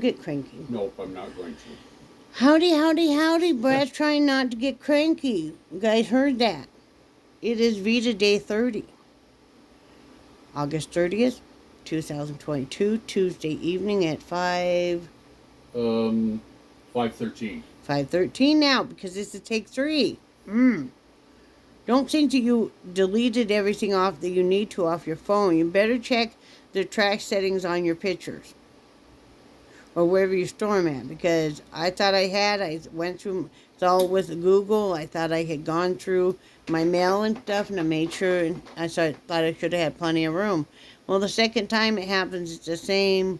get cranky. Nope, I'm not going to. Howdy, howdy, howdy. Brad's trying not to get cranky. You guys heard that. It is Veda Day 30. August 30th, 2022, Tuesday evening at 5:13. 5:13 now, because it's a take 3. Don't think that you deleted everything off that you need to off your phone. You better check the track settings on your pictures or wherever you store them at, because I thought I went through, it's all with Google. I thought I had gone through my mail and stuff, and I made sure, and thought I should have had plenty of room. Well, the second time it happens, it's the same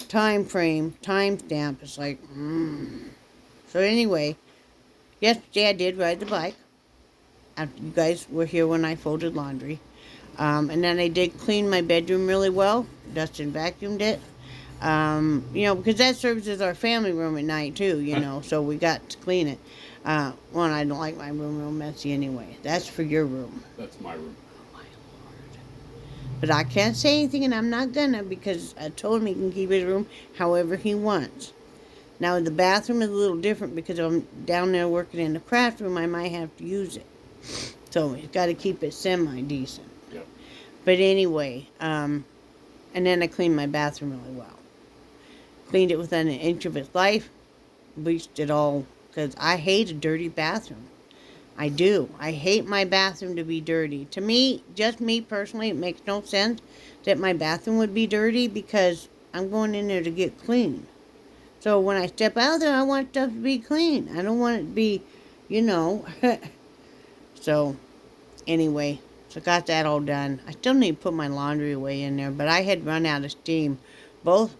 time stamp. It's like, So anyway, yesterday I did ride the bike. After you guys were here when I folded laundry. And then I did clean my bedroom really well. Dustin vacuumed it. Because that serves as our family room at night too, so we got to clean it. One, I don't like my room real messy anyway. That's for your room. That's my room. Oh, my Lord. But I can't say anything, and I'm not gonna, because I told him he can keep his room however he wants. Now, the bathroom is a little different, because if I'm down there working in the craft room, I might have to use it. So he's got to keep it semi-decent. Yep. But anyway, and then I cleaned my bathroom really well. Cleaned it within an inch of its life. Bleached it all, because I hate a dirty bathroom. I do. I hate my bathroom to be dirty. To me, just me personally, it makes no sense that my bathroom would be dirty, because I'm going in there to get clean. So when I step out there, I want stuff to be clean. I don't want it to be, So, anyway, so got that all done. I still need to put my laundry away in there, but I had run out of steam.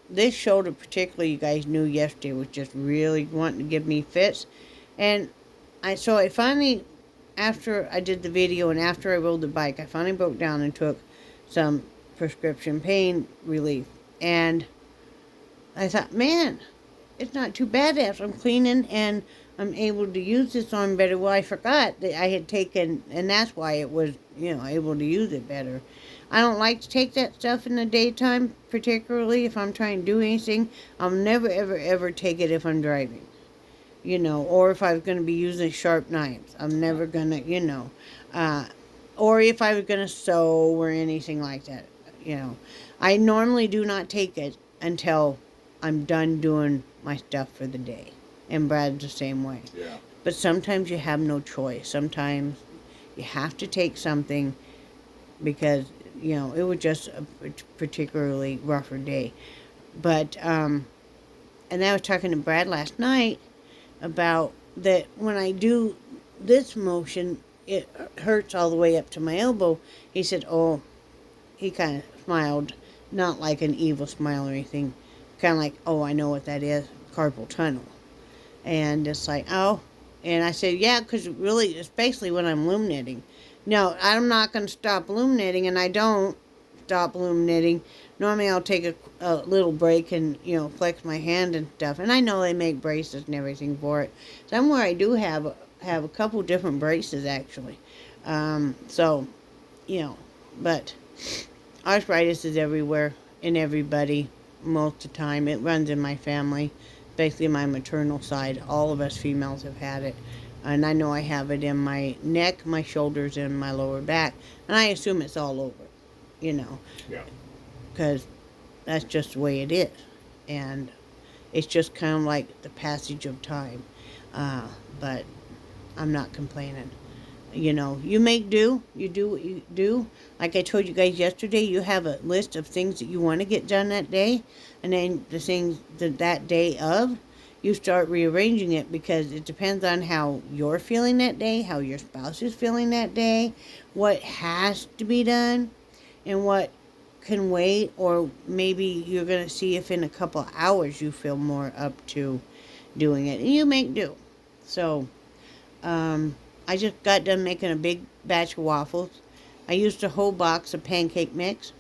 This shoulder particularly, you guys knew yesterday, was just really wanting to give me fits. And I finally, after I did the video and after I rode the bike, I finally broke down and took some prescription pain relief. And I thought, man, it's not too bad after I'm cleaning and I'm able to use this arm better. Well, I forgot that I had taken, and that's why it was, able to use it better. I don't like to take that stuff in the daytime, particularly if I'm trying to do anything. I'll never, ever, ever take it if I'm driving, or if I was going to be using sharp knives. I'm never going to, or if I was going to sew or anything like that, I normally do not take it until I'm done doing my stuff for the day. And Brad's the same way. Yeah. But sometimes you have no choice. Sometimes you have to take something because, it was just a particularly rougher day. But, and I was talking to Brad last night about that when I do this motion, it hurts all the way up to my elbow. He said, he kind of smiled, not like an evil smile or anything. Kind of like, I know what that is, carpal tunnel. And it's like, and I said, yeah, because really, especially when I'm loom knitting. No, I'm not going to stop loom knitting, and I don't stop loom knitting. Normally, I'll take a little break and, flex my hand and stuff. And I know they make braces and everything for it. Somewhere I do have a couple different braces, actually. But arthritis is everywhere in everybody most of the time. It runs in my family. Basically my maternal side, all of us females have had it. And I know I have it in my neck, my shoulders, and my lower back. And I assume it's all over, Yeah. Because that's just the way it is. And it's just kind of like the passage of time. But I'm not complaining. You make do. You do what you do. Like I told you guys yesterday, you have a list of things that you want to get done that day. And then the things that day of, you start rearranging it, because it depends on how you're feeling that day, how your spouse is feeling that day, what has to be done, and what can wait. Or maybe you're going to see if in a couple of hours you feel more up to doing it. And you make do. So, I just got done making a big batch of waffles. I used a whole box of pancake mix.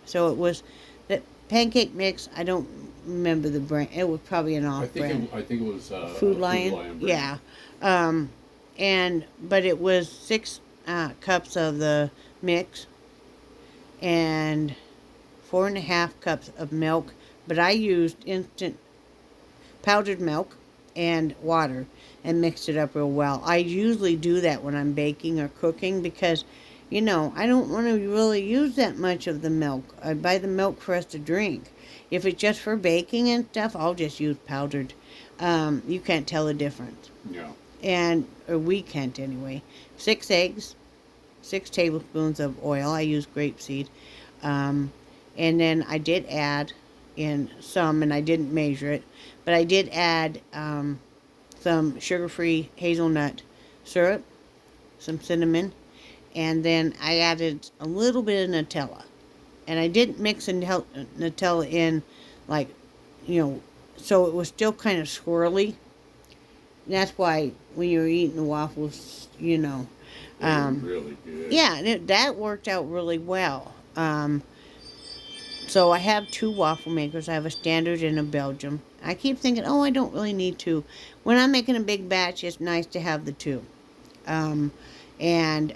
So it was the pancake mix. I don't remember the brand. It was probably an off-brand. I think it was Food Lion. Yeah. But it was 6 cups of the mix and 4.5 cups of milk. But I used instant powdered milk and water and mix it up real well. I usually do that when I'm baking or cooking because, I don't want to really use that much of the milk. I buy the milk for us to drink. If it's just for baking and stuff, I'll just use powdered. You can't tell the difference. Yeah. Or we can't anyway. 6 eggs, 6 tablespoons of oil. I use grapeseed. Um, and then I did add in some, and I didn't measure it, but I did add some sugar-free hazelnut syrup, some cinnamon, and then I added a little bit of Nutella. And I didn't mix Nutella in, like, so it was still kind of swirly. And that's why when you're eating the waffles, Really good. yeah, that worked out really well. So I have two waffle makers. I have a standard and a Belgium. I keep thinking, oh, I don't really need two. When I'm making a big batch, it's nice to have the two. Um, and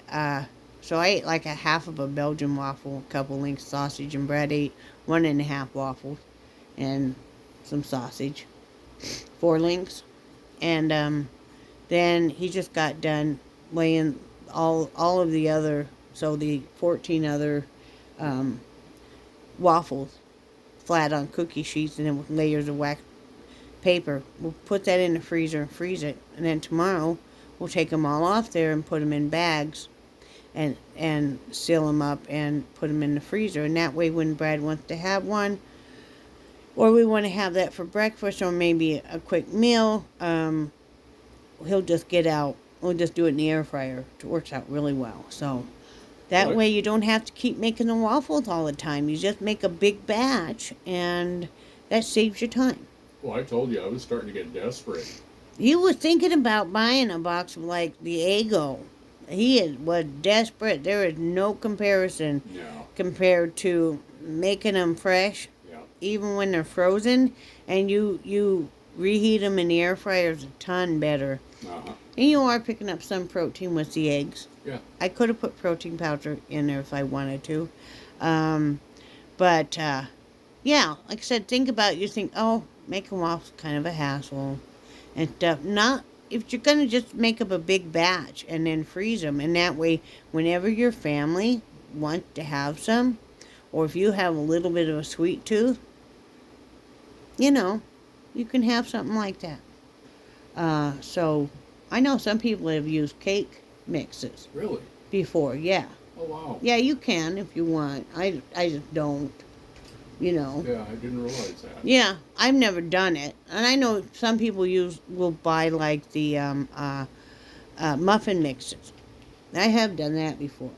so I ate like a half of a Belgian waffle, a couple links sausage and bread. Ate 1.5 waffles and some sausage, 4 links, and then he just got done laying all of the other, so the 14 other waffles flat on cookie sheets and then with layers of wax paper. We'll put that in the freezer and freeze it, and then tomorrow we'll take them all off there and put them in bags and seal them up and put them in the freezer. And that way when Brad wants to have one, or we want to have that for breakfast or maybe a quick meal, he'll just get out. We'll just do it in the air fryer. It works out really well. So that way you don't have to keep making the waffles all the time. You just make a big batch, and that saves you time. Well, I told you I was starting to get desperate. He was thinking about buying a box of like the Eggo. Was desperate. There is no comparison compared to making them fresh, even when they're frozen, and you reheat them in the air fryer is a ton better. Uh-huh. And you are picking up some protein with the eggs. Yeah. I could have put protein powder in there if I wanted to. But yeah, like I said, think about, you think, oh, making waffles kind of a hassle and stuff. Not if you're going to just make up a big batch and then freeze them. And that way, whenever your family wants to have some, or if you have a little bit of a sweet tooth, you can have something like that. So I know some people have used cake mixes. Really? Before, yeah. Oh, wow. Yeah, you can if you want. I just don't, Yeah, I didn't realize that. Yeah, I've never done it. And I know some people will buy like the muffin mixes. I have done that before.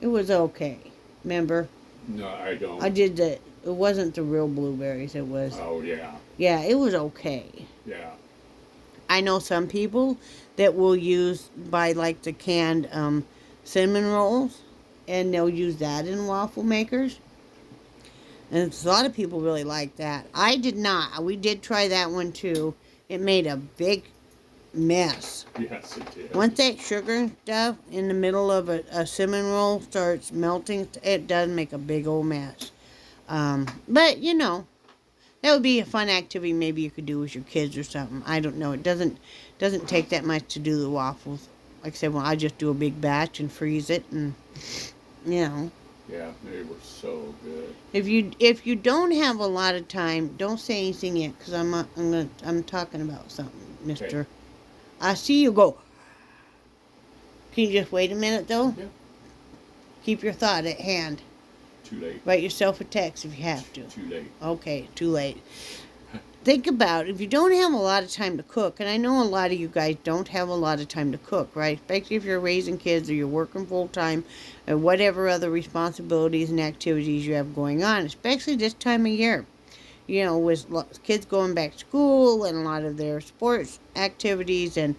It was okay. Remember? No, I don't. I did it wasn't the real blueberries. It was. Oh, yeah. Yeah, it was okay. Yeah. I know some people that will buy like the canned cinnamon rolls, and they'll use that in waffle makers. And a lot of people really like that. I did not. We did try that one too. It made a big mess. Yes, it did. Once that sugar stuff in the middle of a cinnamon roll starts melting, it does make a big old mess. But that would be a fun activity maybe you could do with your kids or something. I don't know. It doesn't take that much to do the waffles. Like I said, well, I just do a big batch and freeze it, and Yeah, they were so good. If you don't have a lot of time, don't say anything yet, because I'm talking about something, Mister. Okay. I see you go. Can you just wait a minute though? Yeah. Keep your thought at hand. Too late. Write yourself a text if you have to. Too late. Okay, too late. Think about, if you don't have a lot of time to cook, and I know a lot of you guys don't have a lot of time to cook, right? Especially if you're raising kids or you're working full-time or whatever other responsibilities and activities you have going on, especially this time of year. With kids going back to school and a lot of their sports activities and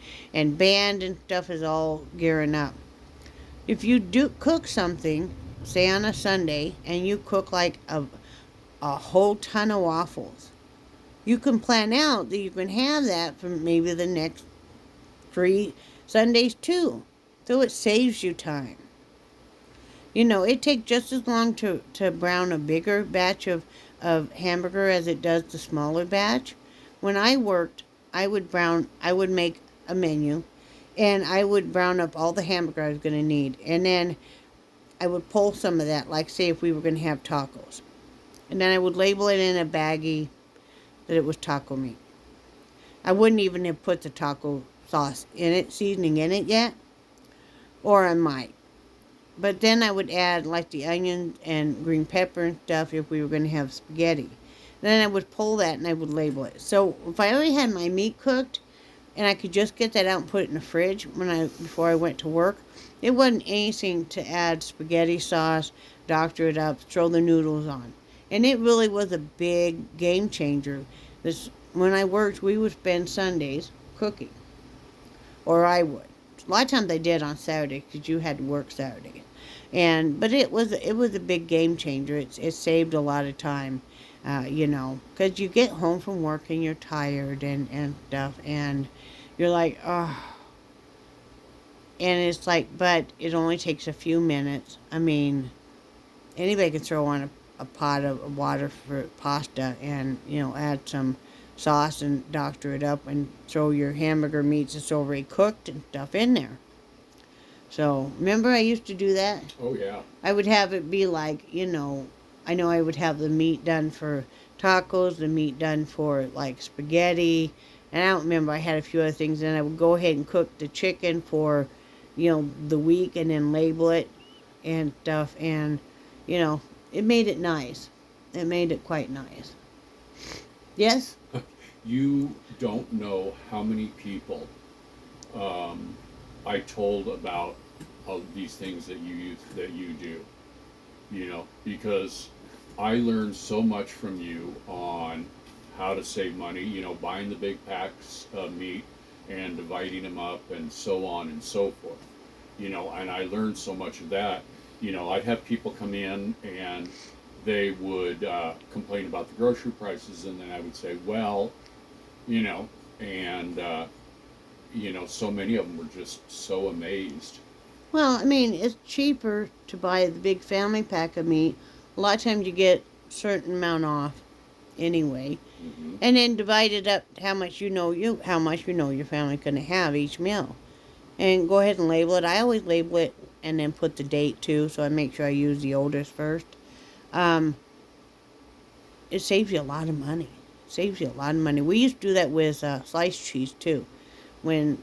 band and stuff is all gearing up. If you do cook something, say on a Sunday, and you cook like a whole ton of waffles, you can plan out that you can have that for maybe the next 3 Sundays too. So it saves you time. It takes just as long to brown a bigger batch of hamburger as it does the smaller batch. when I worked, I would make a menu, and I would brown up all the hamburger I was going to need. And then I would pull some of that, like say if we were going to have tacos. And then I would label it in a baggie that it was taco meat. I wouldn't even have put the taco sauce in it, seasoning in it yet, or I might. But then I would add like the onions and green pepper and stuff if we were going to have spaghetti. Then I would pull that and I would label it. So if I already had my meat cooked and I could just get that out and put it in the fridge before I went to work, it wasn't anything to add spaghetti sauce, doctor it up, throw the noodles on. And it really was a big game changer. When I worked, we would spend Sundays cooking, or I would. A lot of times I did on Saturday because you had to work Saturday, but it was a big game changer. It saved a lot of time, because you get home from work and you're tired and stuff, and you're like, oh, and it's like, but it only takes a few minutes. I mean, anybody can throw on a pot of water for pasta and add some sauce and doctor it up and throw your hamburger meats that's already cooked and stuff in there. So remember I used to do that? Oh yeah. I would have it be like, I know I would have the meat done for tacos, the meat done for like spaghetti, and I don't remember, I had a few other things, and I would go ahead and cook the chicken for the week and then label it and stuff, and it made it nice. It made it quite nice. Yes? You don't know how many people I told about all these things that you do. Because I learned so much from you on how to save money. Buying the big packs of meat and dividing them up and so on and so forth. And I learned so much of that. I'd have people come in and they would complain about the grocery prices, and then I would say, well, and so many of them were just so amazed. Well, I mean, it's cheaper to buy the big family pack of meat. A lot of times you get a certain amount off anyway. Mm-hmm. And then divide it up how much how much your family's going to have each meal. And go ahead and label it. I always label it and then put the date too, so I make sure I use the oldest first. It saves you a lot of money. Saves you a lot of money. We used to do that with sliced cheese too, when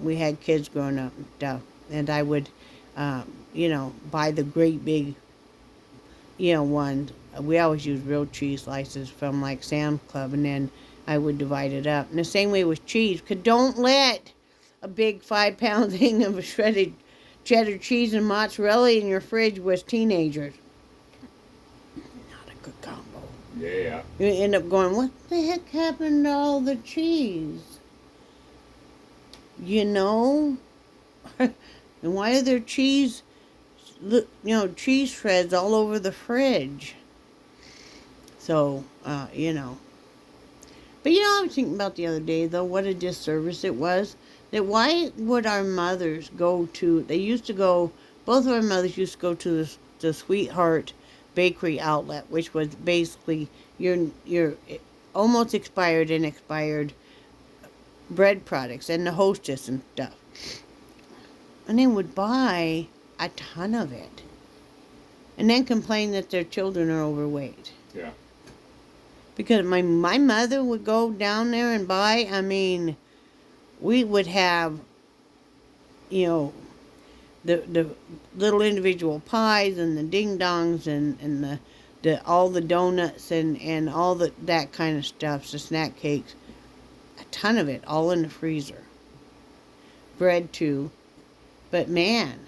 we had kids growing up and stuff. And I would, buy the great big, ones. We always use real cheese slices from like Sam's Club, and then I would divide it up. And the same way with cheese, because don't let a big 5-pound thing of shredded cheddar cheese and mozzarella in your fridge with teenagers. Not a good combo. Yeah. You end up going, what the heck happened to all the cheese? And why are there cheese shreds all over the fridge? So, But I was thinking about the other day, though, what a disservice it was. That why would our mothers go to, both of our mothers used to go to the Sweetheart Bakery outlet, which was basically your almost expired and expired bread products and the Hostess and stuff. And they would buy a ton of it. And then complain that their children are overweight. Yeah. Because my mother would go down there and buy, we would have, the little individual pies and the ding-dongs and all the donuts and all that kind of stuff, the snack cakes. A ton of it, all in the freezer. Bread, too. But man,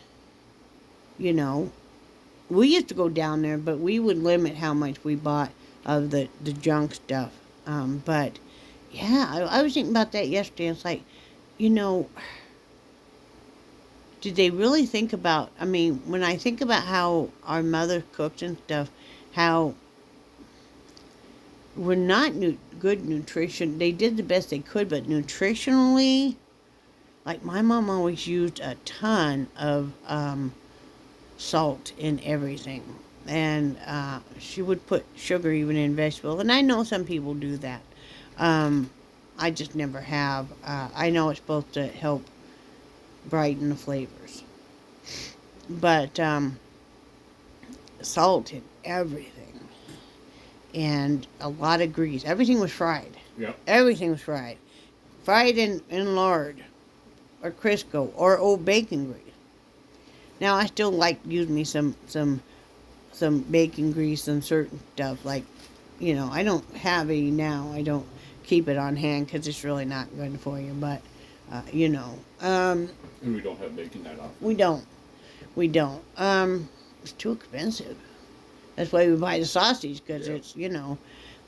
we used to go down there, but we would limit how much we bought of the junk stuff. But yeah, I was thinking about that yesterday. It's like, did they really think about, when I think about how our mother cooked and stuff, how we're not good nutrition. They did the best they could, but nutritionally, like my mom always used a ton of salt in everything. And she would put sugar even in vegetables. And I know some people do that. I just never have. I know it's supposed to help brighten the flavors, but salt in everything and a lot of grease. Everything was fried. Yep. Everything was fried. Fried in lard or Crisco or old bacon grease. Now I still like using me some bacon grease and certain stuff like, I don't have any now. I don't keep it on hand because it's really not good for you. But And we don't have bacon that often. we don't. It's too expensive. That's why we buy the sausage because Yeah. it's.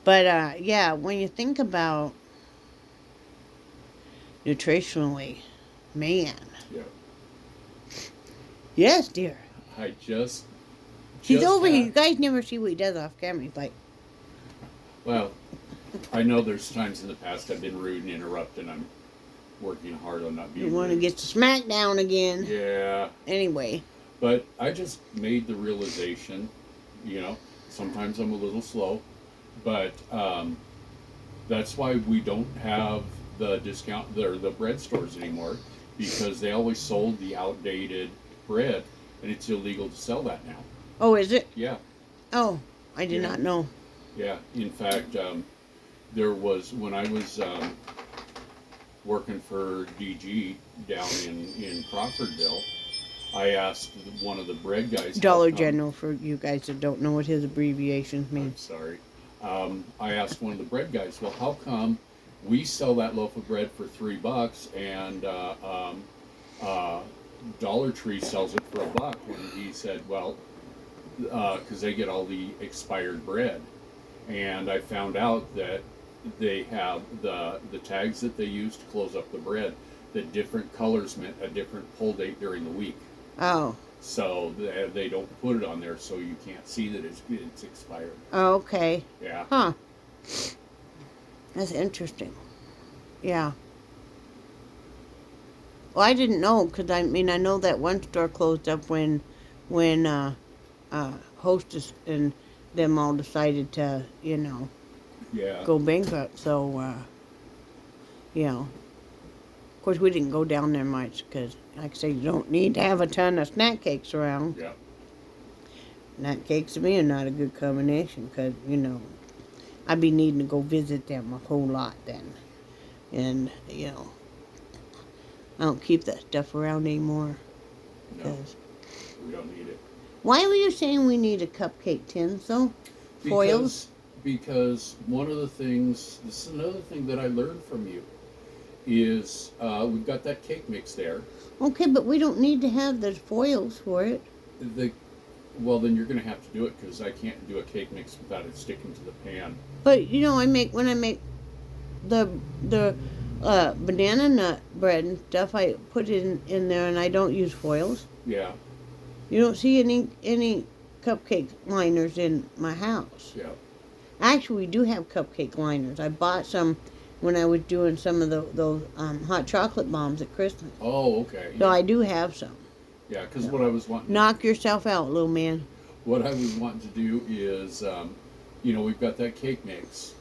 But yeah, when you think about nutritionally, man. Yeah. Yes, dear. I just. He's just over here. had- You guys never see what he does off camera. He's like, Well, I know there's times in the past I've been rude and interrupt, and I'm working hard on not being you want to rude. get the smack down again. Yeah. Anyway. But I just made the realization, sometimes I'm a little slow, but that's why we don't have the discount or the bread stores anymore, because they always sold the outdated bread, and it's illegal to sell that now. Oh, is it? Yeah, Oh, I did Yeah. not know. yeah. In fact, there was when I was working for DG down in Crawfordville. I asked one of the bread guys. Dollar how come- General for you guys that don't know what his abbreviations mean. I'm sorry. I asked one of the bread guys, well, how come we sell that loaf of bread for $3 and Dollar Tree sells it for $1? And he said, well, because they get all the expired bread. And I found out that they have the tags that they use to close up the bread, that different colors meant a different pull date during the week. Oh, So they don't put it on there, so you can't see that it's expired. okay. Yeah. Huh. That's interesting. Yeah. Well, I didn't know because I know that one store closed up when Hostess and them all decided to Yeah. go bankrupt. So of course we didn't go down there much because, like I say, you don't need to have a ton of snack cakes around. Yeah. Snack cakes to me are not a good combination because I'd be needing to go visit them a whole lot then, and I don't keep that stuff around anymore. No, 'Cause- we don't need it. Why were you saying we need a cupcake tin though? Foils? Because one of the things, this is another thing that I learned from you, is we've got that cake mix there. Okay, but we don't need to have the foils for it. Well, then you're going to have to do it because I can't do a cake mix without it sticking to the pan. But when I make the banana nut bread and stuff, I put it in there and I don't use foils. Yeah. You don't see any cupcake liners in my house. Yeah. Actually, we do have cupcake liners. I bought some when I was doing some of those hot chocolate bombs at Christmas. Oh, okay. So I do have some. Yeah, because what I was wanting. Knock yourself out, little man. What I was wanting to do is, we've got that cake mix,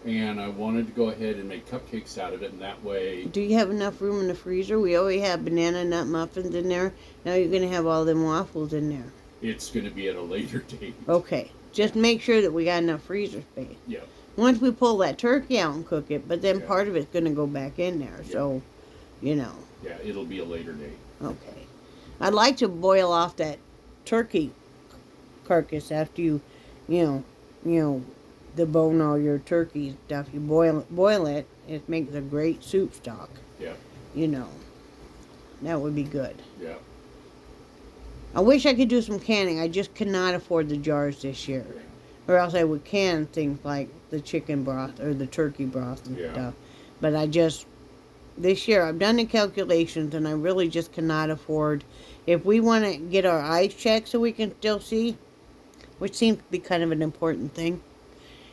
and I wanted to go ahead and make cupcakes out of it, and that way. Do you have enough room in the freezer? We already have banana nut muffins in there. Now you're going to have all them waffles in there. It's going to be at a later date. Okay. Just make sure that we got enough freezer space. Yeah. Once we pull that turkey out and cook it, but then Yeah. part of it's going to go back in there. Yeah. So, Yeah, it'll be a later date. Okay. I'd like to boil off that turkey carcass after you debone all your turkey stuff. You boil it. It makes a great soup stock. Yeah. That would be good. Yeah. I wish I could do some canning. I just cannot afford the jars this year. Or else I would can things like the chicken broth or the turkey broth and Yeah. stuff. But this year, I've done the calculations and I really just cannot afford. If we want to get our eyes checked so we can still see, which seems to be kind of an important thing.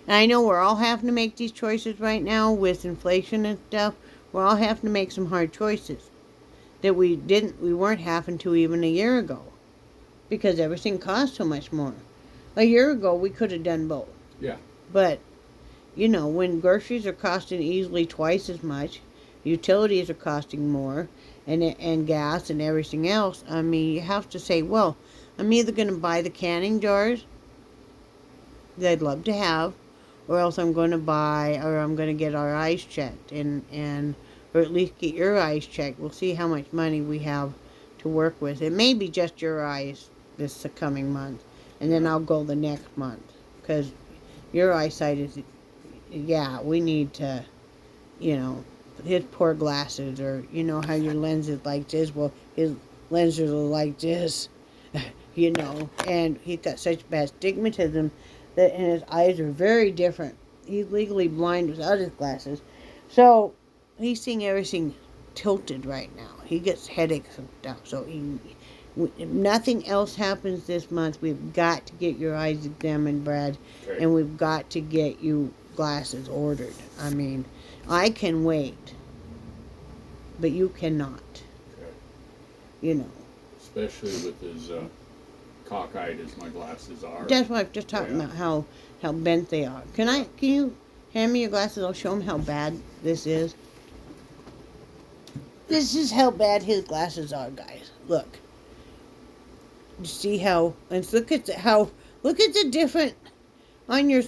And I know we're all having to make these choices right now with inflation and stuff. We're all having to make some hard choices that we weren't having to even a year ago. Because everything costs so much more. A year ago, we could have done both. Yeah. But, When groceries are costing easily twice as much, utilities are costing more, and gas and everything else. I mean, you have to say, well, I'm either going to buy the canning jars that I'd love to have, or else I'm going to get our eyes checked, or at least get your eyes checked. We'll see how much money we have to work with. It may be just your eyes this coming month, and then Yeah. I'll go the next month, because your eyesight is, yeah, we need to, you know, his poor glasses, or how your lens is like this. Well, his lenses are like this, and he's got such bad stigmatism and his eyes are very different. He's legally blind without his glasses, so he's seeing everything tilted right now. He gets headaches and stuff. So if nothing else happens this month, we've got to get your eyes examined, Brad, Okay. and we've got to get you glasses ordered. I mean, I can wait, but you cannot. Okay. You know. Especially with as cockeyed as my glasses are. That's what I'm just talking Yeah. about. How bent they are. Can you hand me your glasses? I'll show him how bad this is. This is how bad his glasses are, guys. Look. You see how? And look at the different on your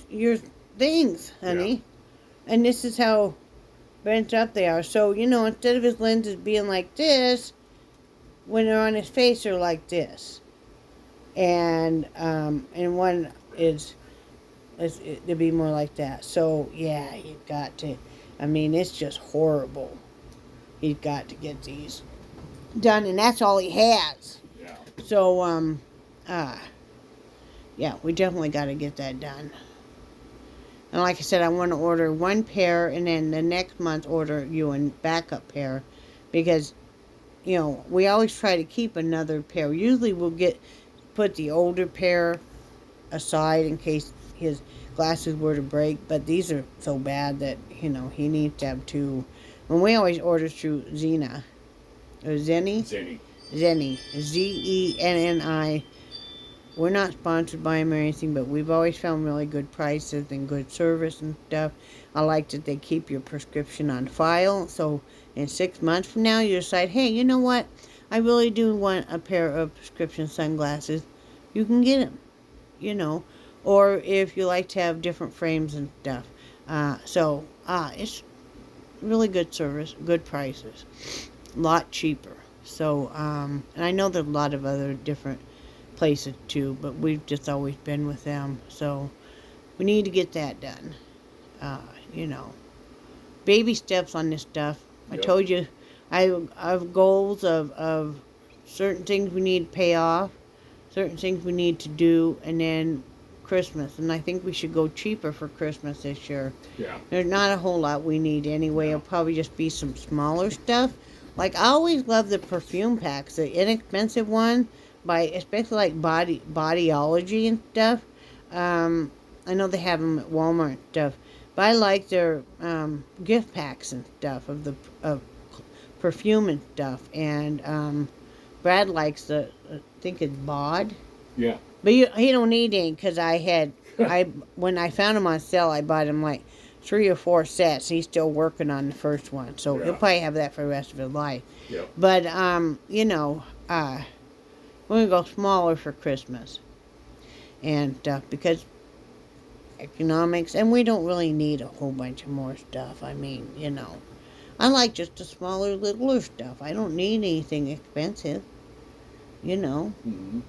things, honey. Yeah. And this is how bent up they are. So instead of his lenses being like this, when they're on his face, they're like this. And one is to be more like that. So yeah, you've got to. I mean, it's just horrible. He's got to get these done, and that's all he has. Yeah. So yeah, we definitely got to get that done. And like I said, I want to order one pair, and then the next month order you a backup pair, because we always try to keep another pair. Usually we'll put the older pair aside in case his glasses were to break, but these are so bad that he needs to have two. And we always order through Zena or Zenni. Zenni, Zenni. We're not sponsored by them or anything, but we've always found really good prices and good service and stuff. I like that they keep your prescription on file, so in 6 months from now you decide, hey, you know what, I really do want a pair of prescription sunglasses. You can get them, or if you like to have different frames and stuff. It's really good service, good prices, a lot cheaper. So, and I know there's a lot of other different places too, but we've just always been with them. So we need to get that done. Baby steps on this stuff. Yep. I told you, I have goals of certain things we need to pay off, certain things we need to do, and then Christmas. And I think we should go cheaper for Christmas this year. Yeah. There's not a whole lot we need anyway. It'll probably just be some smaller stuff. Like, I always love the perfume packs, the inexpensive one, especially like Bodyology and stuff. I know they have them at Walmart and stuff, but I like their gift packs and stuff of perfume and stuff. And Brad likes I think it's Bod. Yeah. But he don't need any, because when I found him on sale, I bought him like 3 or 4 sets. He's still working on the first one, so he'll probably have that for the rest of his life. Yep. But we're gonna go smaller for Christmas, and because economics, and we don't really need a whole bunch of more stuff. I mean, I like just the smaller, littler stuff. I don't need anything expensive. Mm-hmm.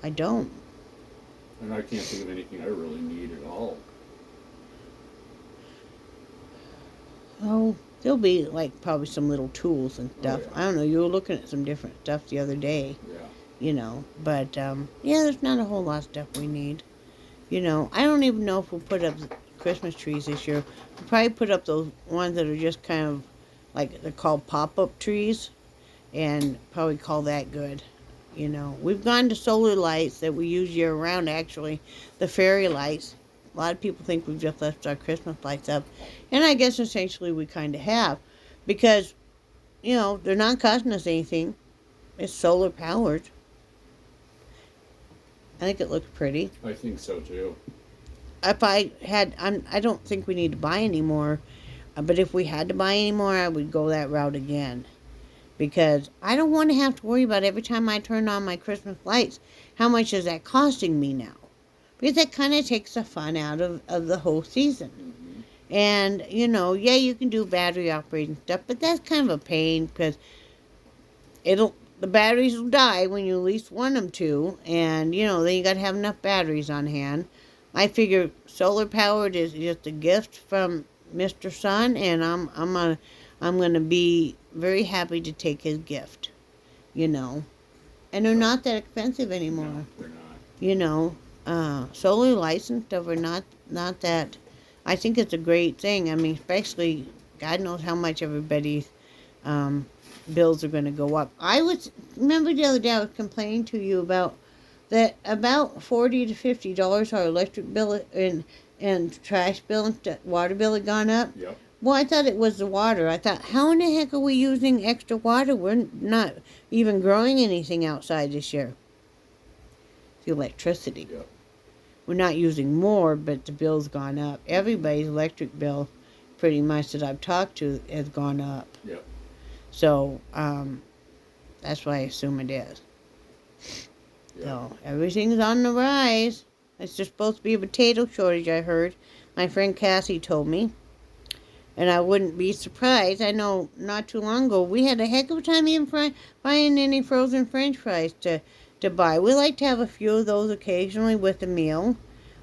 I don't. And I can't think of anything I really need at all. Oh, there'll be like probably some little tools and stuff. Oh, yeah. I don't know. You were looking at some different stuff the other day. Yeah. But there's not a whole lot of stuff we need. I don't even know if we'll put up Christmas trees this year. We'll probably put up those ones that are just kind of like, they're called pop-up trees, and probably call that good. We've gone to solar lights that we use year-round, actually, the fairy lights. A lot of people think we've just left our Christmas lights up, and I guess essentially we kind of have, because, they're not costing us anything. It's solar powered. I think it looks pretty. I think so too. if I had, I don't think we need to buy any more. But if we had to buy any more, I would go that route again. Because I don't want to have to worry about every time I turn on my Christmas lights, how much is that costing me now? Because that kind of takes the fun out of the whole season. Mm-hmm. And, yeah, you can do battery operated stuff, but that's kind of a pain because the batteries will die when you least want them to, and, then you got to have enough batteries on hand. I figure solar powered is just a gift from Mr. Sun, and I'm gonna be very happy to take his gift, you know. And they're not that expensive No, anymore, they're not. you know. Solar lights and stuff are not that. I think it's a great thing. I mean, especially God knows how much everybody's um, bills are going to go up. Remember the other day I was complaining to you about that about $40 to $50 our electric bill and trash bill and water bill had gone up. Yep. Well, I thought it was the water. I thought, how in the heck are we using extra water? We're not even growing anything outside this year. The electricity. Yep. We're not using more, but the bill's gone up. Everybody's electric bill, pretty much that I've talked to, has gone up. Yep. So that's why I assume it is. Yep. So everything's on the rise. It's just supposed to be a potato shortage, I heard. My friend Cassie told me. And I wouldn't be surprised. I know not too long ago we had a heck of a time even buying any frozen French fries to buy. We like to have a few of those occasionally with a meal,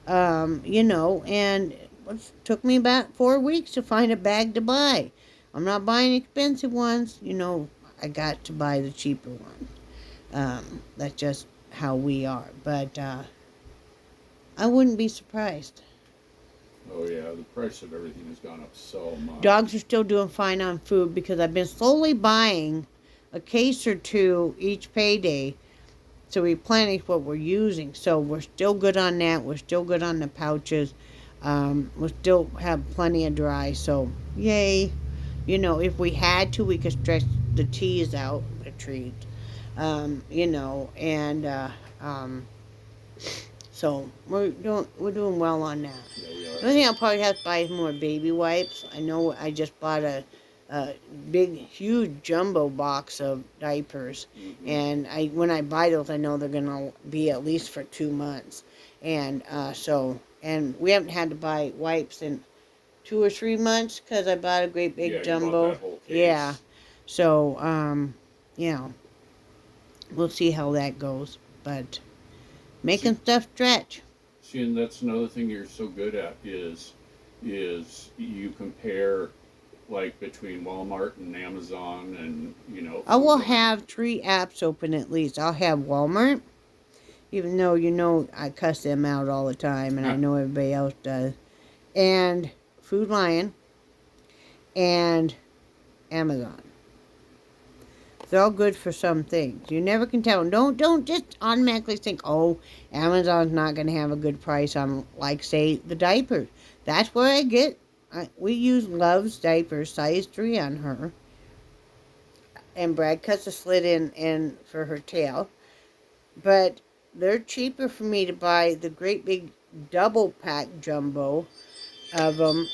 and it took me about 4 weeks to find a bag to buy. I'm not buying expensive ones. I got to buy the cheaper ones. That's just how we are. But I wouldn't be surprised. Oh yeah, the price of everything has gone up so much. Dogs are still doing fine on food because I've been slowly buying a case or two each payday to replenish what we're using. So we're still good on that. We're still good on the pouches. We still have plenty of dry. So yay. If we had to, we could stretch the cheese out a treat. And so we're doing well on that. Yeah, we The are. only thing I'll probably have to buy is more baby wipes. I know I just bought a big, huge jumbo box of diapers, Mm-hmm. and when I buy those, I know they're gonna be at least for 2 months, and and we haven't had to buy wipes in 2 or 3 months because I bought a great big Yeah, you bought jumbo. that whole case. Yeah, so we'll see how that goes, but making stuff stretch. See, and that's another thing you're so good at is you compare like between Walmart and Amazon and I will food have 3 apps open at least. I'll have Walmart, even though I cuss them out all the time, and I know everybody else does, and Food Lion, and Amazon. They're all good for some things. You never can tell. Don't just automatically think, oh, Amazon's not going to have a good price on, like, say, the diapers. That's where we use Love's diapers, size 3 on her. And Brad cuts a slit in for her tail. But they're cheaper for me to buy the great big double pack jumbo of them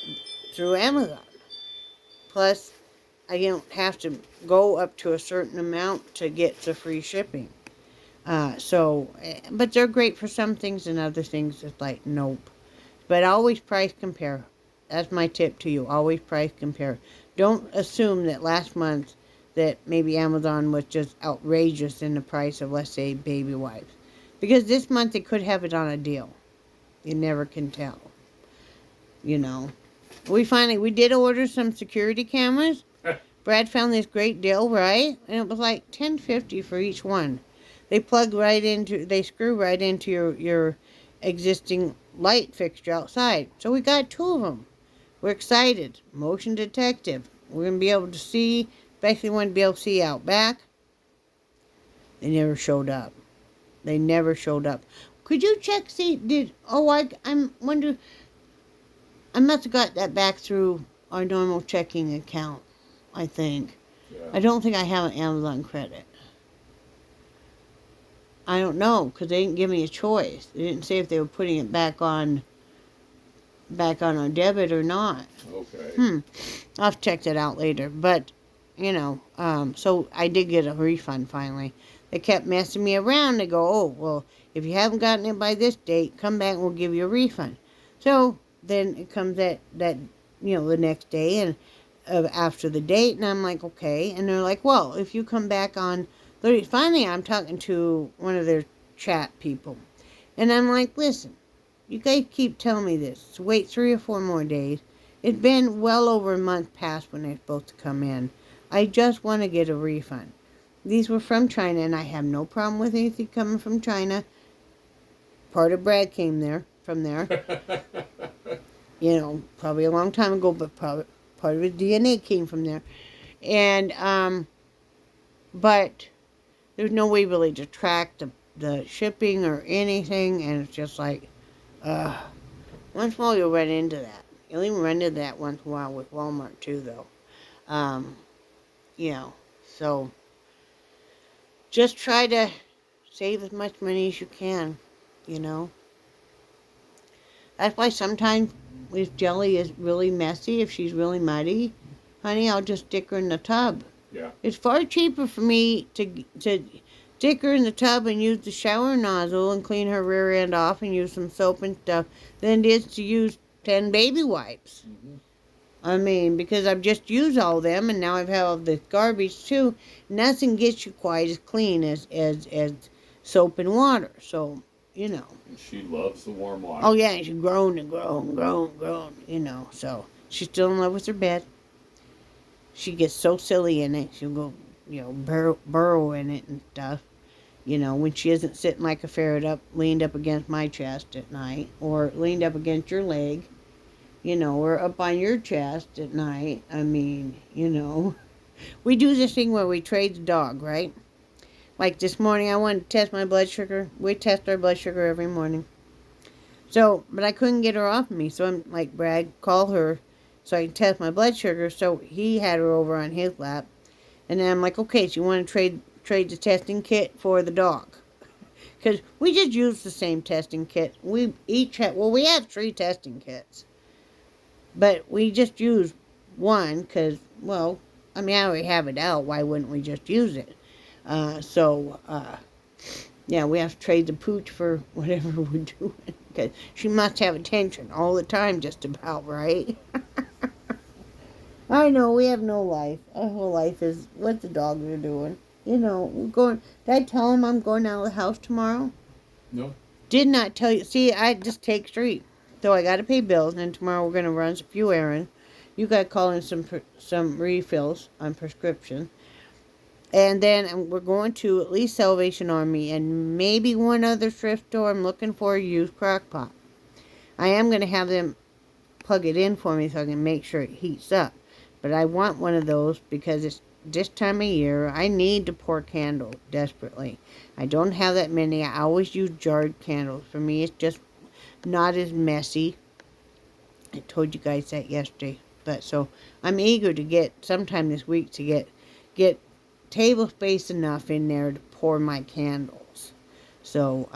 through Amazon. Plus, I don't have to go up to a certain amount to get the free shipping. But they're great for some things, and other things it's like, nope. But always price compare. That's my tip to you. Always price compare. Don't assume that last month that maybe Amazon was just outrageous in the price of, let's say, baby wipes. Because this month they could have it on a deal. You never can tell. We did order some security cameras. Brad found this great deal, right? And it was like $10.50 for each one. They screw right into your existing light fixture outside. So we got 2 of them. We're excited. Motion detective. We're going to be able to see, especially when to be able to see out back. They never showed up. Could you check, I'm wondering, I must have got that back through our normal checking account, I think. Yeah. I don't think I have an Amazon credit. I don't know, because they didn't give me a choice. They didn't say if they were putting it back on back on a debit or not. Okay. I'll have to check that out later. But, so I did get a refund finally. They kept messing me around. They go, oh, well, if you haven't gotten it by this date, come back and we'll give you a refund. So then it comes that the next day and after the date, and I'm like, okay. And they're like, well, if you come back on 30, finally I'm talking to one of their chat people. And I'm like, listen, you guys keep telling me this. So wait 3 or 4 more days. It's been well over a month past when they're supposed to come in. I just want to get a refund. These were from China, and I have no problem with anything coming from China. Part of Brad came from there. Probably a long time ago, but part of his DNA came from there. And, but there's no way really to track the shipping or anything, and it's just like, once in a while you'll run into that. You'll even run into that once in a while with Walmart too, though. So just try to save as much money as you can, you know. That's why sometimes if jelly is really messy, if she's really muddy, honey, I'll just stick her in the tub. Yeah. It's far cheaper for me to stick her in the tub and use the shower nozzle and clean her rear end off and use some soap and stuff than it is to use 10 baby wipes. Mm-hmm. I mean, because I've just used all of them and now I've had all this garbage too. Nothing gets you quite as clean as soap and water. So, And she loves the warm water. Oh, yeah, she's grown and grown, so she's still in love with her bed. She gets so silly in it. She'll go, burrow in it and stuff. When she isn't sitting like a ferret leaned up against my chest at night, or leaned up against your leg, or up on your chest at night. I mean, we do this thing where we trade the dog, right? Like this morning, I wanted to test my blood sugar. We test our blood sugar every morning. So, but I couldn't get her off of me. So I'm like, Brad, call her so I can test my blood sugar. So he had her over on his lap. And then I'm like, okay, so you want to trade the testing kit for the dog? Because we just use the same testing kit. We have 3 testing kits. But we just use one because, I already have it out. Why wouldn't we just use it? Yeah, we have to trade the pooch for whatever we're doing. Because she must have attention all the time, just about, right? I know, we have no life. Our whole life is what the dogs are doing. We're going. Did I tell him I'm going out of the house tomorrow? No. Did not tell you. See, I just take straight. So I got to pay bills, and tomorrow we're going to run a few errands. You got to call in some refills on prescription. And then we're going to at least Salvation Army and maybe one other thrift store. I'm looking for a used crock pot. I am going to have them plug it in for me so I can make sure it heats up. But I want one of those because it's this time of year. I need to pour candles desperately. I don't have that many. I always use jarred candles. For me, it's just not as messy. I told you guys that yesterday. But so I'm eager to get sometime this week to get table space enough in there to pour my candles. So,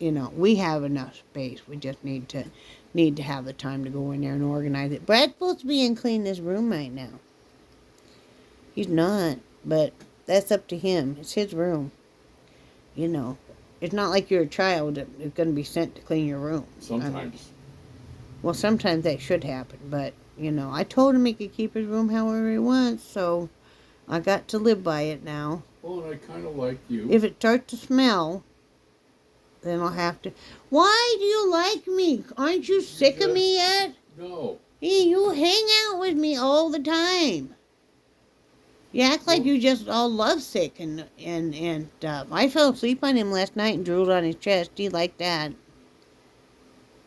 we have enough space. We just need to have the time to go in there and organize it. Brad's supposed to be in clean this room right now. He's not, but that's up to him. It's his room. It's not like you're a child that is going to be sent to clean your room. Sometimes. Sometimes that should happen, but, I told him he could keep his room however he wants, so I got to live by it now. Well, and I kind of like you. If it starts to smell, then I'll have to. Why do you like me? Aren't you sick of me yet? No. Hey, you hang out with me all the time. You act like you just all lovesick and stuff. I fell asleep on him last night and drooled on his chest. He liked that.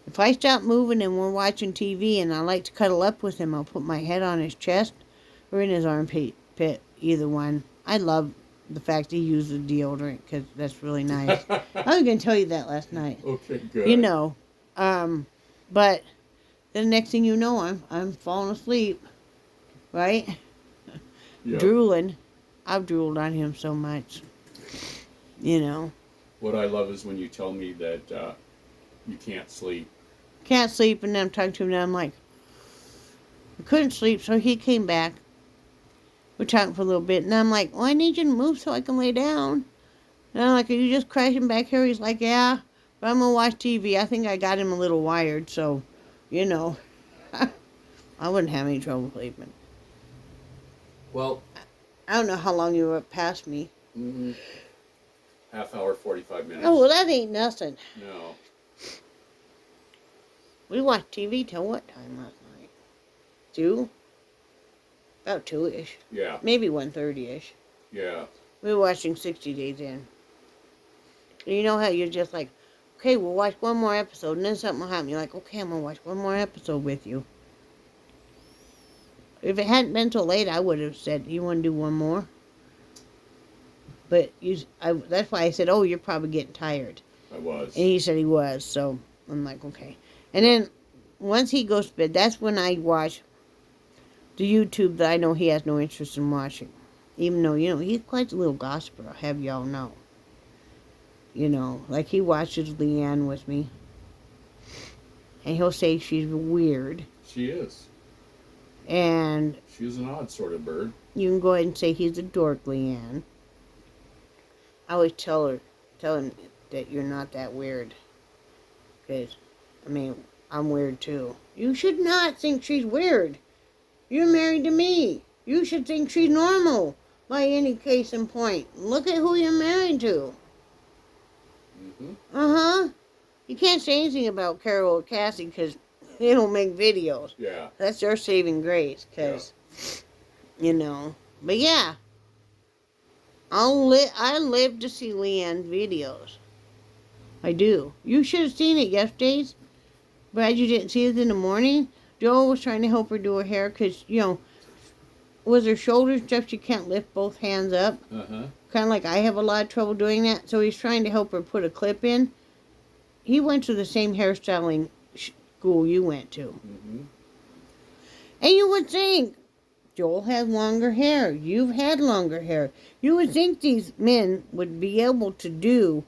If I stop moving and we're watching TV and I like to cuddle up with him, I'll put my head on his chest or in his armpit, either one. I love the fact he uses deodorant because that's really nice. I was going to tell you that last night. Okay, good. But then the next thing you know, I'm falling asleep, right? Yep. Drooling. I've drooled on him so much. What I love is when you tell me that you can't sleep Can't sleep, and then I'm talking to him, and I'm like, I couldn't sleep, so he came back. We're talking for a little bit, and I'm like, well, I need you to move so I can lay down. And I'm like, are you just crashing back here? He's like, yeah, but I'm going to watch TV. I think I got him a little wired, so, you know, I wouldn't have any trouble sleeping. Well, I don't know how long you were up past me. half hour, 45 minutes. Oh, well, that ain't nothing. No. We watched TV till what time last night? 2? About 2-ish. Yeah. Maybe 1:30-ish. Yeah. We were watching 60 Days In. And you know how you're just like, okay, we'll watch one more episode, and then something will happen. You're like, okay, I'm going to watch one more episode with you. If it hadn't been so late, I would have said, you want to do one more? But that's why I said, oh, you're probably getting tired. I was. And he said he was, so I'm like, okay. And then once he goes to bed, that's when I watch the YouTube that I know he has no interest in watching. Even though, he's quite a little gossiper, I'll have y'all know. Like he watches Leanne with me. And he'll say she's weird. She is. And she's an odd sort of bird. You can go ahead and say he's a dork, Leanne. I always tell him that you're not that weird. Because, I'm weird too. You should not think she's weird. You're married to me. You should think she's normal, by any case in point. Look at who you're married to. Mm-hmm. Uh-huh. You can't say anything about Carol or Cassie because they don't make videos. Yeah. That's their saving grace, because, But yeah. I live to see Leanne's videos. I do. You should have seen it yesterday's. Glad you didn't see it in the morning. Joel was trying to help her do her hair because, with her shoulders stuff, she can't lift both hands up. Uh-huh. Kind of like I have a lot of trouble doing that. So he's trying to help her put a clip in. He went to the same hairstyling school you went to. Mm-hmm. And you would think, Joel has longer hair. You've had longer hair. You would think these men would be able to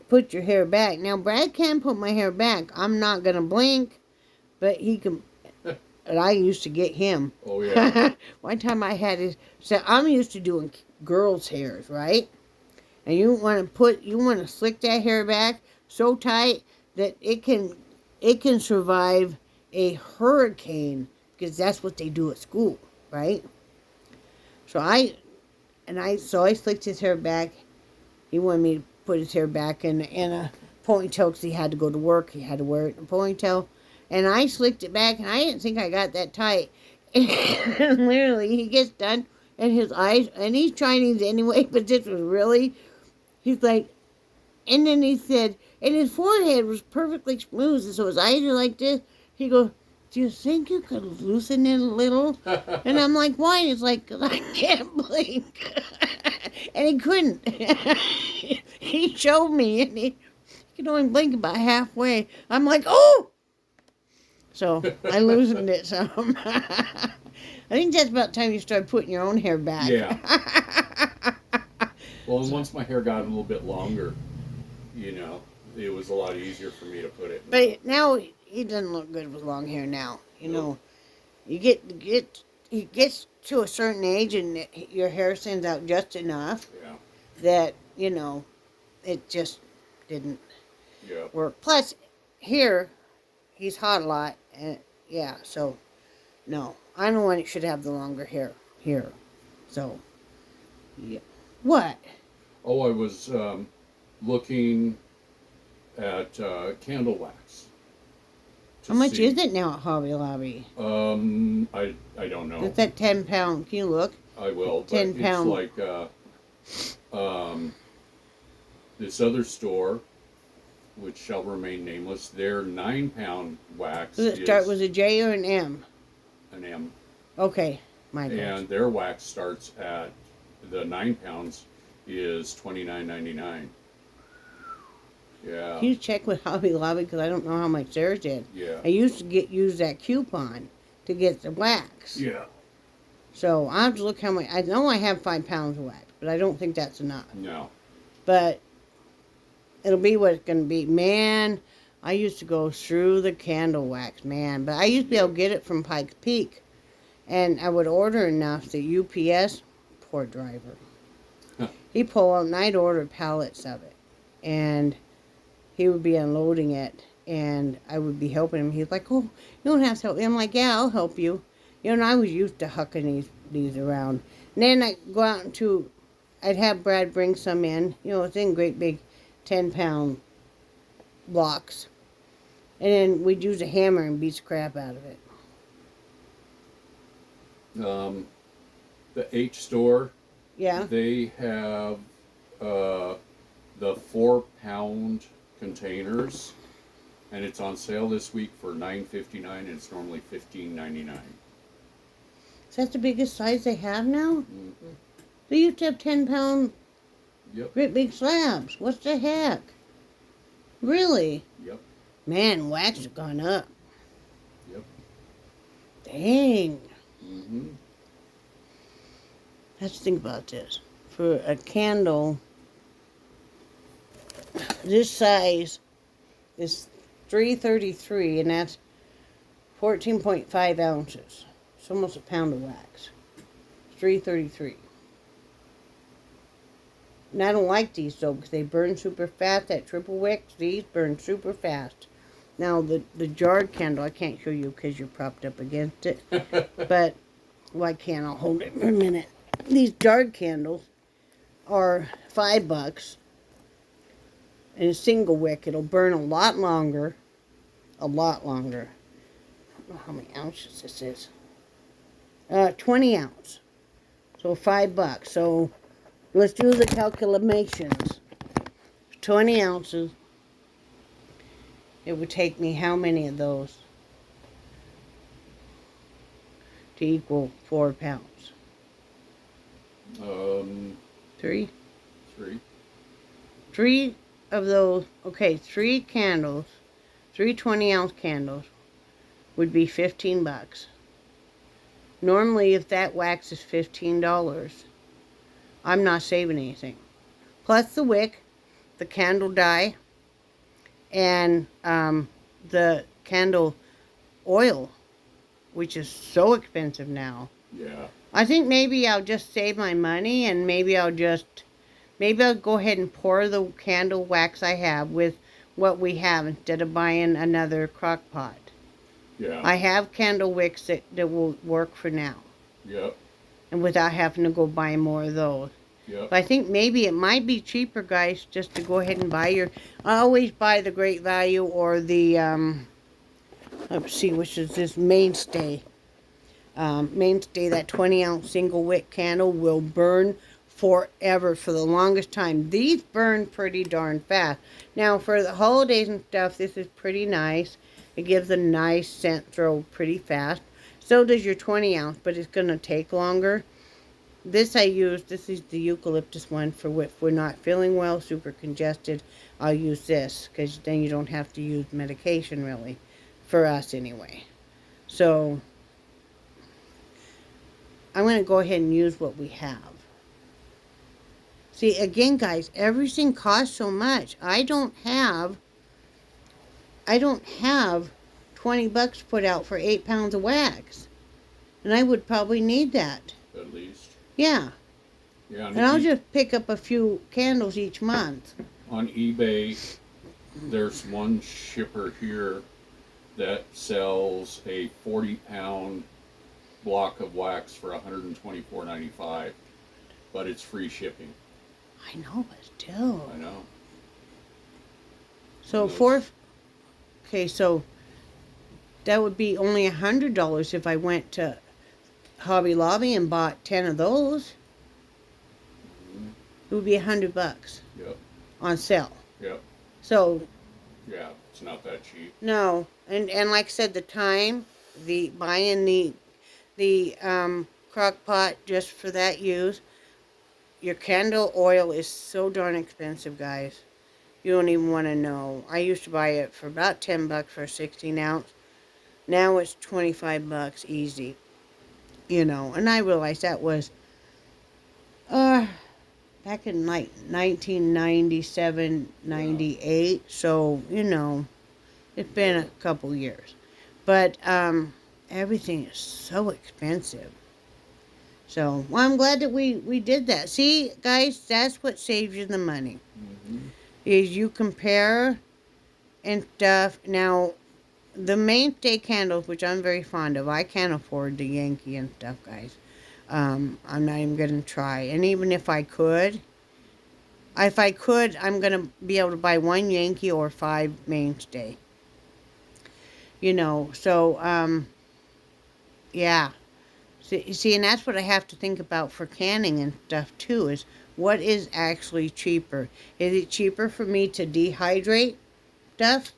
put your hair back. Now, Brad can put my hair back. I'm not going to blink, but he can. And I used to get him. Oh, yeah. One time I had his. So I'm used to doing girls' hairs, right? And you want to slick that hair back so tight that it can survive a hurricane, because that's what they do at school, right? So I slicked his hair back. He wanted me to put his hair back in a ponytail because he had to go to work. He had to wear it in a ponytail. And I slicked it back, and I didn't think I got that tight. And literally, he gets done, and his eyes, and he's Chinese anyway, but this was really, he's like, and then he said, and his forehead was perfectly smooth, and so his eyes are like this. He goes, do you think you could loosen it a little? And I'm like, why? And he's like, 'cause I can't blink. And he couldn't. He showed me, and he could only blink about halfway. I'm like, oh! So I loosened it some. I think that's about time you start putting your own hair back. Yeah. Well, and once my hair got a little bit longer, it was a lot easier for me to put it. But now he doesn't look good with long hair now. You gets to a certain age and your hair thins out just enough that, it just didn't work. Plus, here, he's hot a lot. And so, no. I'm the one that should have the longer hair here. So, yeah. What? Oh, I was looking at candle wax. How much is it now at Hobby Lobby? I don't know. It's that 10-pound. Can you look? I will. 10 pound. It's like this other store, which shall remain nameless. Their 9-pound wax. Does it start with a J or an M? An M. Okay, my bad. And their wax starts at the 9 pounds is $29.99. Yeah. Can you check with Hobby Lobby, because I don't know how much theirs did. Yeah. I used to use that coupon to get the wax. Yeah. So I'll have to look how much. I know I have 5 pounds of wax, but I don't think that's enough. No. But it'll be what it's going to be. Man, I used to go through the candle wax, man. But I used to be able to get it from Pikes Peak. And I would order enough that UPS, poor driver, he'd pull out and I'd order pallets of it. And he would be unloading it. And I would be helping him. He's like, oh, you don't have to help me. I'm like, yeah, I'll help you. You know, and I was used to hucking these around. And then I'd go out into, I'd have Brad bring some in. You know, it's in great big 10-pound blocks. And then we'd use a hammer and beat the crap out of it. The H store, Yeah. they have the 4-pound containers, and it's on sale this week for $9.59, and it's normally $15.99. Is that the biggest size they have now? Mm-hmm. They used to have 10-pound Yep. great big slabs. What the heck? Really? Yep. Man, wax has gone up. Yep. Dang. Mm-hmm. Let's think about this. For a candle, this size is 333, and that's 14.5 ounces. It's almost a pound of wax. 333. And I don't like these though because they burn super fast. That triple wick, these burn super fast. Now the jarred candle, I can't show you because you're propped up against it. But, well, I can't. I'll hold it for a minute. These jarred candles are $5. And a single wick, it'll burn a lot longer. A lot longer. I don't know how many ounces this is. 20 ounce. So $5. So let's do the calculations. 20 ounces. It would take me how many of those to equal 4 pounds? 3? 3. 3 of those, okay, 3 candles, 3 20-ounce candles would be $15. Normally, if that wax is $15, I'm not saving anything. Plus the wick, the candle dye, and the candle oil, which is so expensive now. Yeah. I think maybe I'll just save my money, and maybe I'll go ahead and pour the candle wax I have with what we have instead of buying another crock pot. Yeah. I have candle wicks that will work for now. Yep. And without having to go buy more of those. Yep. But I think maybe it might be cheaper, guys, just to go ahead and buy I always buy the Great Value or the, let's see, which is this Mainstay. Mainstay, that 20-ounce single wick candle will burn forever for the longest time. These burn pretty darn fast. Now, for the holidays and stuff, this is pretty nice. It gives a nice scent throw pretty fast. So does your 20-ounce, but it's going to take longer. This is the eucalyptus one for if we're not feeling well, super congested. I'll use this because then you don't have to use medication really, for us anyway. So I'm going to go ahead and use what we have. See, again, guys, everything costs so much. I don't have $20 put out for 8 pounds of wax. And I would probably need that. At least. Yeah. Yeah. And I'll just pick up a few candles each month. On eBay, there's one shipper here that sells a 40-pound block of wax for $124.95, but it's free shipping. I know, but still. I know. So so that would be only $100 if I went to Hobby Lobby and bought 10 of those. Mm-hmm. It would be $100 Yep. on sale. Yep. So Yeah, it's not that cheap. no, and like I said, the time, buying the crock pot just for that use. Your candle oil is so darn expensive, guys. You don't even want to know. I used to buy it for about $10 for a 16 ounce. Now it's $25 easy. You know, and I realized that was back in like 1997, 98. So, you know, It's been a couple years. But everything is so expensive. So, well, I'm glad that we did that. See, guys, that's what saves you the money. Mm-hmm. Is you compare and stuff. Now, the mainstay candles, which I'm very fond of, I can't afford the Yankee and stuff, guys. I'm not even gonna try. And even if I could, I'm gonna be able to buy one Yankee or 5 mainstay. So yeah. See, and that's what I have to think about for canning and stuff too. Is what is actually cheaper? Is it cheaper for me to dehydrate stuff?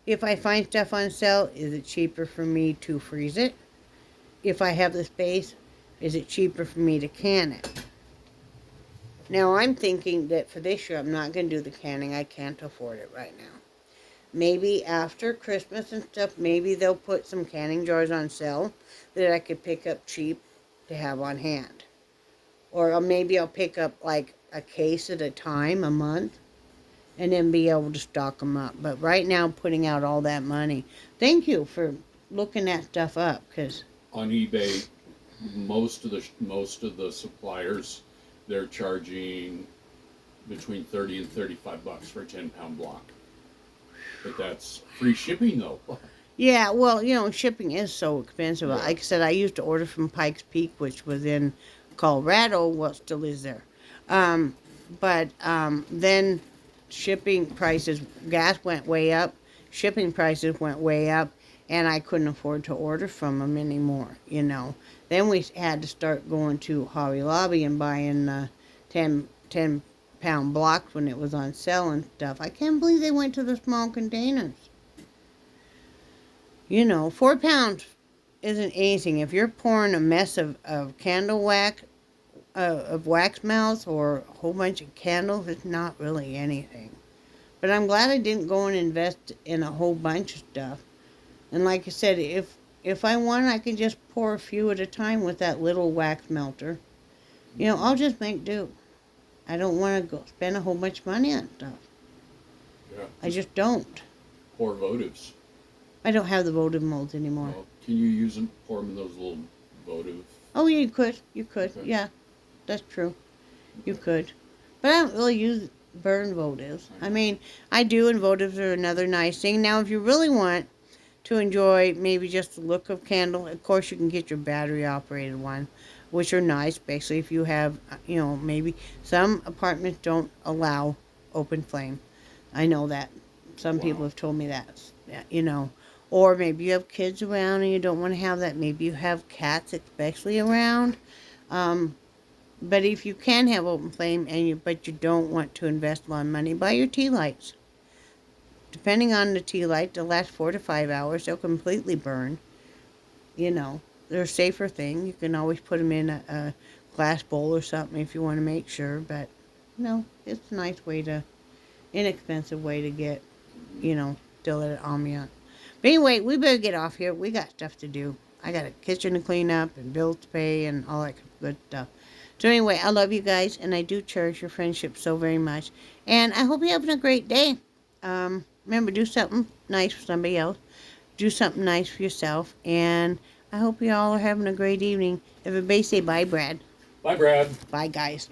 If I find stuff on sale, is it cheaper for me to freeze it? If I have the space, is it cheaper for me to can it? Now, I'm thinking that for this year, I'm not going to do the canning. I can't afford it right now. Maybe after Christmas and stuff, maybe they'll put some canning jars on sale that I could pick up cheap to have on hand. Or maybe I'll pick up like a case at a time, a month, and then be able to stock them up. But right now, putting out all that money. Thank you for looking that stuff up, because On eBay, most of the suppliers, they're charging between 30 and 35 bucks for a 10-pound block. But that's free shipping though. yeah, well, shipping is so expensive. Yeah. Like I said, I used to order from Pikes Peak, which was in Colorado. Well, it still is there. But then shipping prices, gas went way up, shipping prices went way up, and I couldn't afford to order from them anymore. Then we had to start going to Hobby Lobby and buying 10 pound blocks when it was on sale and stuff. I can't believe they went to the small containers. 4 pounds isn't anything. If you're pouring a mess of candle wax, of wax melts or a whole bunch of candles, it's not really anything. But I'm glad I didn't go and invest in a whole bunch of stuff. And like I said, if I want, I can just pour a few at a time with that little wax melter. I'll just make do. I don't want to go spend a whole bunch of money on stuff. Yeah. I just don't. Pour votives. I don't have the votive molds anymore. Well, can you use them? Pour them in those little votive. Oh, yeah, you could. You could. Okay. Yeah, that's true. You could. But I don't really use burn votives. I mean, I do, and votives are another nice thing. Now, if you really want to enjoy maybe just the look of candle, of course, you can get your battery operated one, which are nice, basically, if you have, maybe some apartments don't allow open flame. I know that. Some people Wow. have told me that, Or maybe you have kids around and you don't want to have that. Maybe you have cats especially around. But if you can have open flame but you don't want to invest a lot of money, buy your tea lights. Depending on the tea light, they'll last 4 to 5 hours. They'll completely burn. They're a safer thing. You can always put them in a glass bowl or something if you want to make sure. But, it's a nice way inexpensive way to get, still at an ambiance. But anyway, we better get off here. We got stuff to do. I got a kitchen to clean up and bills to pay and all that good stuff. So anyway, I love you guys, and I do cherish your friendship so very much. And I hope you're having a great day. Remember, do something nice for somebody else. Do something nice for yourself. And I hope you all are having a great evening. Everybody say bye, Brad. Bye, Brad. Bye, guys.